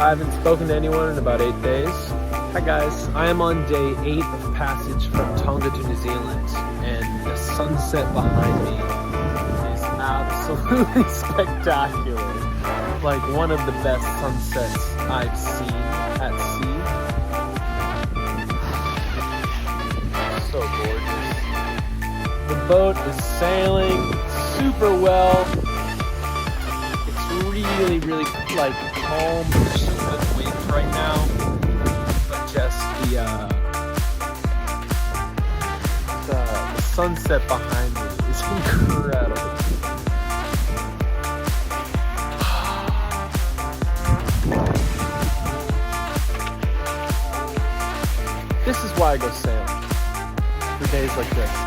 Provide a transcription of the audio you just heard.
I haven't spoken to anyone in about 8 days. Hi guys, I am on day 8 of passage from Tonga to New Zealand, and the sunset behind me is absolutely spectacular. Like one of the best sunsets I've seen at sea. So gorgeous. The boat is sailing super well. It's really, really like calm. There's some good wind right now, but just the sunset behind me is incredible. This is why I go sailing, for days like this.